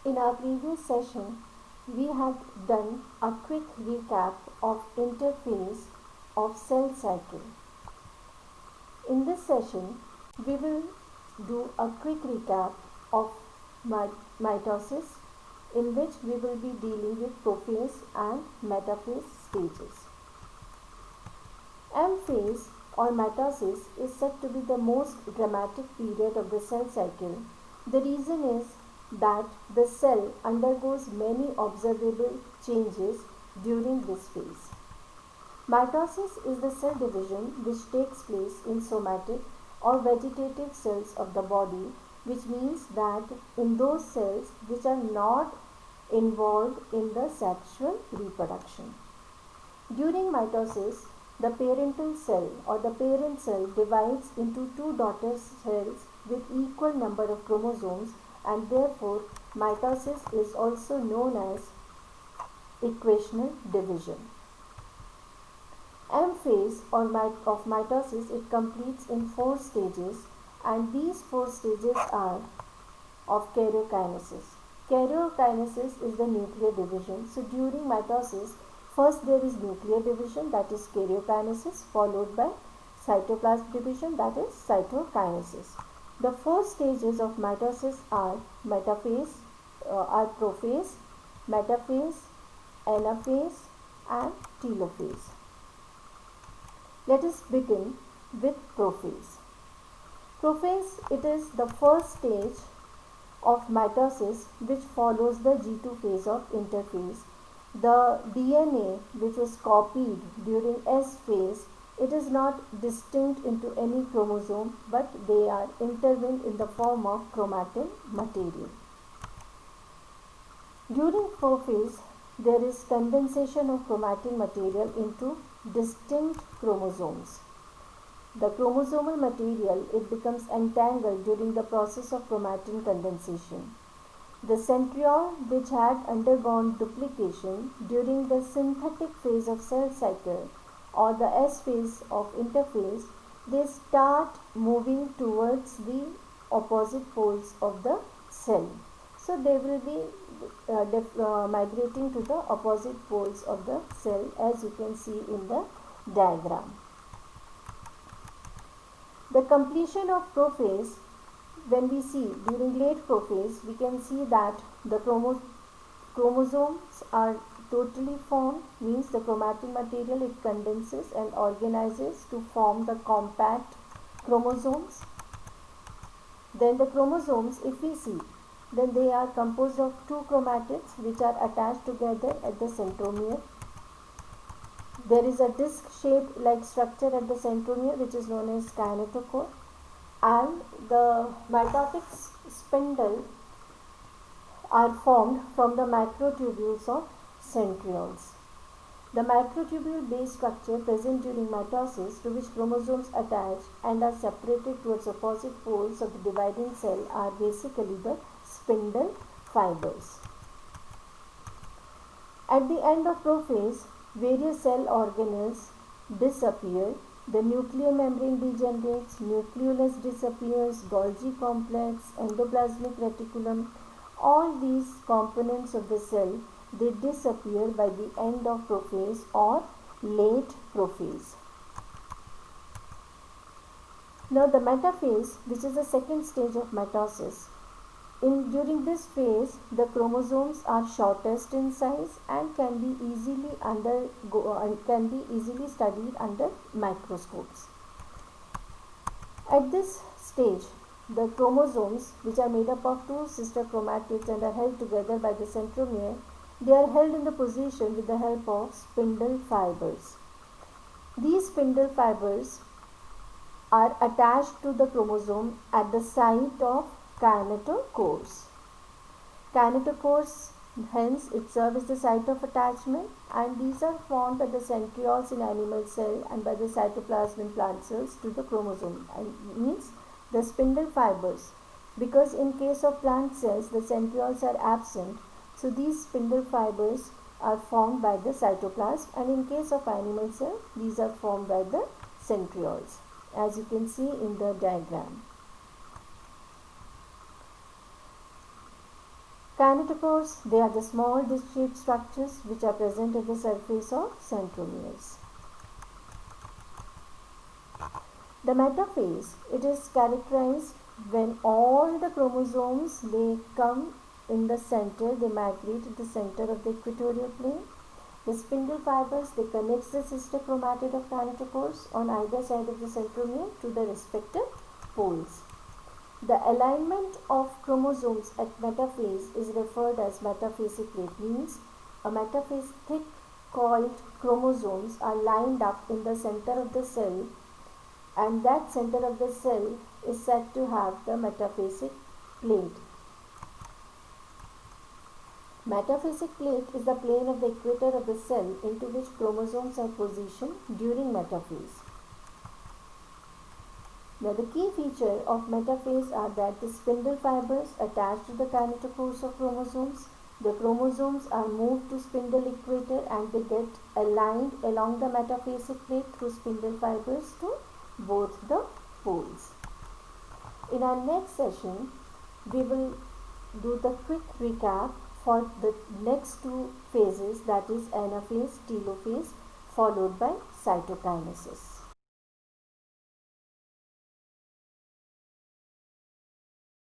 In our previous session, we had done a quick recap of interphase of cell cycle. In this session, we will do a quick recap of mitosis, in which we will be dealing with prophase and metaphase stages. M phase or mitosis is said to be the most dramatic period of the cell cycle. The reason is that the cell undergoes many observable changes during this phase. Mitosis is the cell division which takes place in somatic or vegetative cells of the body, which means that in those cells which are not involved in the sexual reproduction. During mitosis, the parental cell or the parent cell divides into two daughter cells with equal number of chromosomes, and therefore mitosis is also known as equational division. M phase of mitosis, it completes in 4 stages, and these 4 stages are of karyokinesis. Karyokinesis is the nuclear division. So during mitosis, first there is nuclear division, that is karyokinesis, followed by cytoplasm division, that is cytokinesis. The 4 stages of mitosis are prophase, metaphase, anaphase and telophase. Let us begin with prophase. Prophase, it is the first stage of mitosis which follows the G2 phase of interphase. The DNA which was copied during S phase, it is not distinct into any chromosome, but they are intertwined in the form of chromatin material. During prophase, there is condensation of chromatin material into distinct chromosomes. The chromosomal material, it becomes entangled during the process of chromatin condensation. The centriole which had undergone duplication during the synthetic phase of cell cycle or the S phase of interphase, they start moving towards the opposite poles of the cell. So they will be migrating to the opposite poles of the cell, as you can see in the diagram. The completion of prophase, when we see during late prophase, we can see that the chromosomes are totally formed, means the chromatin material, it condenses and organizes to form the compact chromosomes. Then the chromosomes, if we see, then they are composed of 2 chromatids which are attached together at the centromere. There is a disc shaped like structure at the centromere which is known as kinetochore, and the mitotic spindle are formed from the macrotubules of centrioles. The macrotubule based structure present during mitosis, to which chromosomes attach and are separated towards opposite poles of the dividing cell, are basically the spindle fibers. At the end of prophase, various cell organelles disappear. The nuclear membrane degenerates, nucleolus disappears, Golgi complex, endoplasmic reticulum, all these components of the cell, they disappear by the end of prophase or late prophase. Now the metaphase, which is the second stage of mitosis. During this phase, the chromosomes are shortest in size and can be easily studied under microscopes. At this stage, the chromosomes, which are made up of 2 sister chromatids and are held together by the centromere, they are held in the position with the help of spindle fibers. These spindle fibers are attached to the chromosome at the site of kinetochores. Kinetochores, hence it serves as the site of attachment, and these are formed by the centrioles in animal cell and by the cytoplasm in plant cells to the chromosome, and means the spindle fibers, because in case of plant cells the centrioles are absent, so these spindle fibers are formed by the cytoplasm, and in case of animal cell these are formed by the centrioles, as you can see in the diagram. Kinetochores, they are the small disc-shaped structures which are present at the surface of centromeres. The metaphase, it is characterized when all the chromosomes, they come in the center, they migrate to the center of the equatorial plane. The spindle fibers, they connect the sister chromatid of kinetochores on either side of the centromere to the respective poles. The alignment of chromosomes at metaphase is referred as metaphasic plate, means a metaphase thick coiled chromosomes are lined up in the center of the cell, and that center of the cell is said to have the metaphasic plate. Metaphasic plate is the plane of the equator of the cell into which chromosomes are positioned during metaphase. Now, the key feature of metaphase are that the spindle fibers attached to the kinetochores of chromosomes, the chromosomes are moved to spindle equator and they get aligned along the metaphasic plate through spindle fibers to both the poles. In our next session, we will do the quick recap for the next two phases, that is anaphase, telophase, followed by cytokinesis.